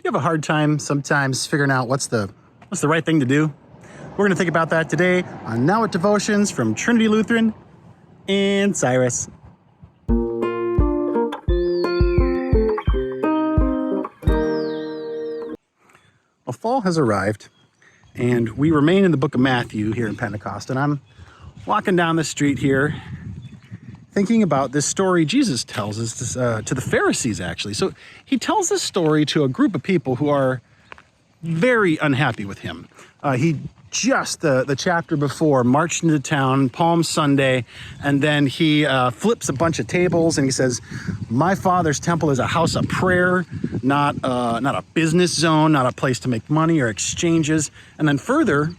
You have a hard time sometimes figuring out what's the right thing to do? We're going to think about that today on Now at Devotions from Trinity Lutheran and Cyrus. Well, fall has arrived, and we remain in the book of Matthew here in Pentecost, and I'm walking down the street here thinking about this story Jesus tells us to the Pharisees, actually. So he tells this story to a group of people who are very unhappy with him. He just, the chapter before, marched into town, Palm Sunday, and then he flips a bunch of tables and he says, my Father's temple is a house of prayer, not a business zone, not a place to make money or exchanges. And then further,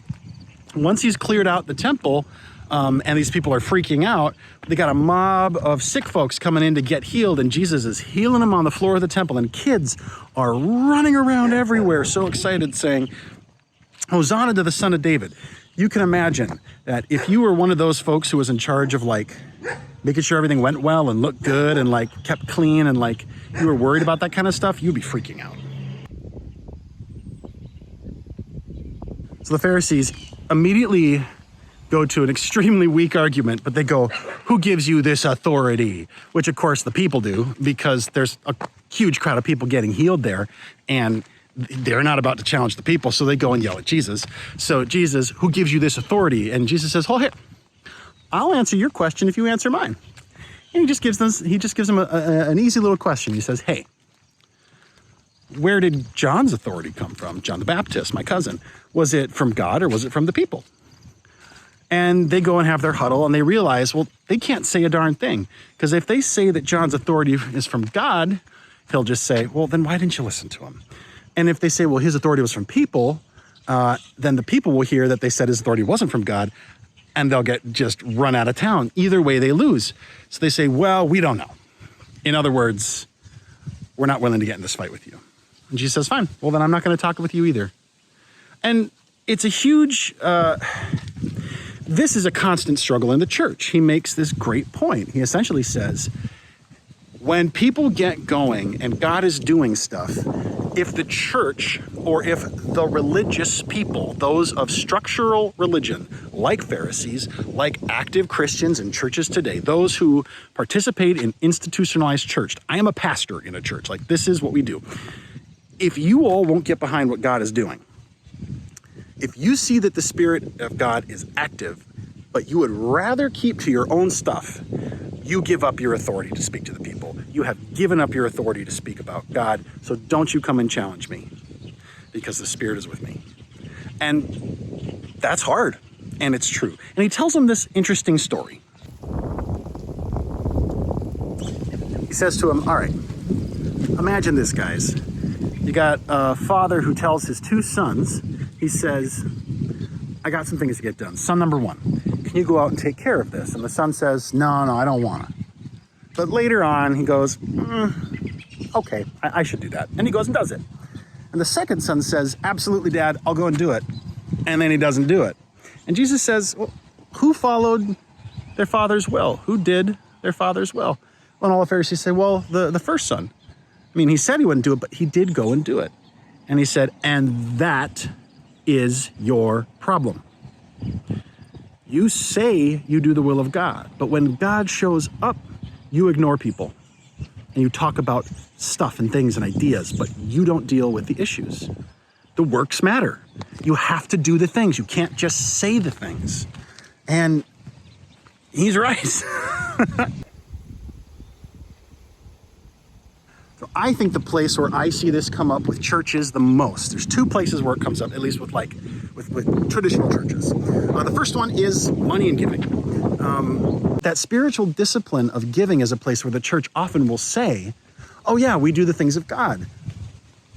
once he's cleared out the temple, and these people are freaking out, they got a mob of sick folks coming in to get healed, and Jesus is healing them on the floor of the temple, and kids are running around everywhere, so excited, saying, Hosanna to the Son of David. You can imagine that if you were one of those folks who was in charge of making sure everything went well and looked good and kept clean and you were worried about that kind of stuff, you'd be freaking out. So the Pharisees immediately go to an extremely weak argument, but they go, who gives you this authority? Which of course the people do, because there's a huge crowd of people getting healed there, and they're not about to challenge the people, so they go and yell at Jesus. So Jesus, who gives you this authority? And Jesus says, oh, here, I'll answer your question if you answer mine. And he just gives them an easy little question. He says, hey, where did John's authority come from? John the Baptist, my cousin. Was it from God or was it from the people? And they go and have their huddle, and they realize, well, they can't say a darn thing. Because if they say that John's authority is from God, he'll just say, well, then why didn't you listen to him? And if they say, well, his authority was from people, then the people will hear that they said his authority wasn't from God, and they'll get just run out of town. Either way, they lose. So they say, well, we don't know. In other words, we're not willing to get in this fight with you. And Jesus says, fine, well, then I'm not going to talk with you either. And it's a huge... This is a constant struggle in the church. He makes this great point. He essentially says, when people get going and God is doing stuff, if the church or if the religious people, those of structural religion, like Pharisees, like active Christians in churches today, those who participate in institutionalized church, I am a pastor in a church, this is what we do. If you all won't get behind what God is doing, if you see that the Spirit of God is active, but you would rather keep to your own stuff, you give up your authority to speak to the people. You have given up your authority to speak about God, so don't you come and challenge me, because the Spirit is with me. And that's hard, and it's true. And he tells them this interesting story. He says to him, all right, imagine this, guys. You got a father who tells his two sons, he says, I got some things to get done. Son number one, can you go out and take care of this? And the son says, no, I don't want to. But later on, he goes, okay, I should do that. And he goes and does it. And the second son says, absolutely, Dad, I'll go and do it. And then he doesn't do it. And Jesus says, well, who followed their father's will? Who did their father's will? Well, and all the Pharisees say, well, the first son. I mean, he said he wouldn't do it, but he did go and do it. And he said, and that is your problem. You say you do the will of God, but when God shows up, you ignore people and you talk about stuff and things and ideas, but you don't deal with the issues. The works matter. You have to do the things. You can't just say the things. And he's right. So I think the place where I see this come up with churches the most, there's two places where it comes up, at least with traditional churches. The first one is money and giving. That spiritual discipline of giving is a place where the church often will say, oh yeah, we do the things of God,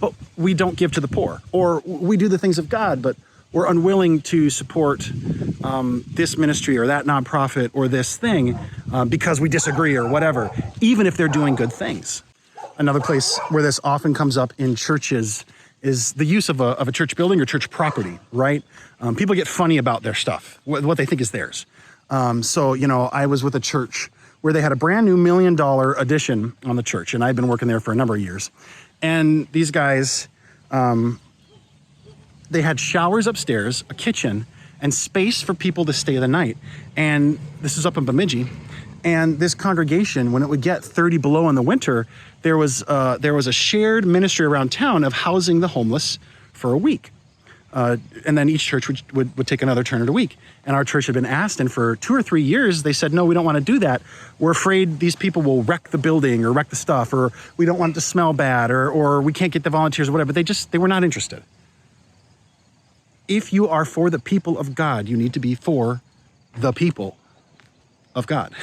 but we don't give to the poor. Or we do the things of God, but we're unwilling to support this ministry or that nonprofit or this thing because we disagree or whatever, even if they're doing good things. Another place where this often comes up in churches is the use of a church building or church property, right? People get funny about their stuff, what they think is theirs. So, I was with a church where they had a brand new $1 million addition on the church, and I've been working there for a number of years. And these guys They had showers upstairs, a kitchen, and space for people to stay the night. And this is up in Bemidji. And this congregation, when it would get 30 below in the winter, there was a shared ministry around town of housing the homeless for a week. And then each church would take another turn at a week. And our church had been asked, and for 2 or 3 years, they said, no, we don't want to do that. We're afraid these people will wreck the building or wreck the stuff, or we don't want it to smell bad, or we can't get the volunteers or whatever. They were not interested. If you are for the people of God, you need to be for the people of God.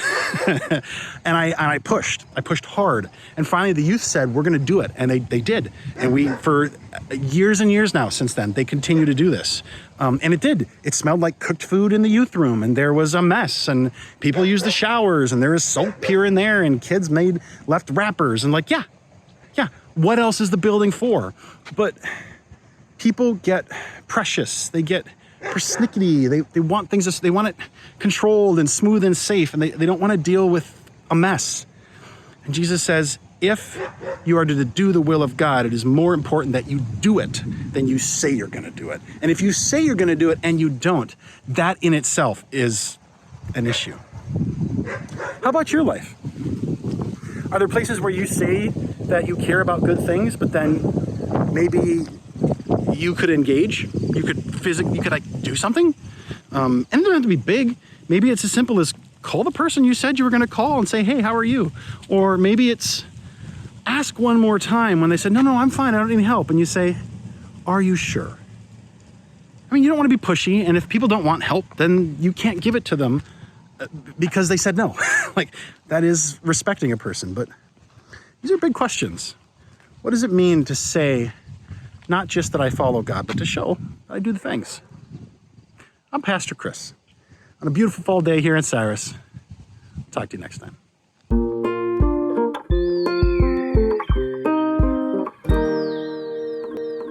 And I pushed hard. And finally the youth said, we're going to do it. And they did. And we, for years and years now since then, they continue to do this. And it did. It smelled like cooked food in the youth room, and there was a mess, and people used the showers, and there was soap here and there, and kids left wrappers, and like, yeah, what else is the building for? But people get precious. They get persnickety. They want things, they want it controlled and smooth and safe, and they don't want to deal with a mess. And Jesus says, if you are to do the will of God, it is more important that you do it than you say you're going to do it. And if you say you're going to do it and you don't, that in itself is an issue. How about your life? Are there places where you say that you care about good things, but then maybe you could engage, you could like do something? And it doesn't have to be big. Maybe it's as simple as call the person you said you were going to call and say, hey, how are you? Or maybe it's ask one more time when they said, no, I'm fine, I don't need any help. And you say, are you sure? I mean, you don't want to be pushy, and if people don't want help, then you can't give it to them because they said no. Like, that is respecting a person. But these are big questions. What does it mean to say, not just that I follow God, but to show that I do the things? I'm Pastor Chris. On a beautiful fall day here in Cyrus. Talk to you next time.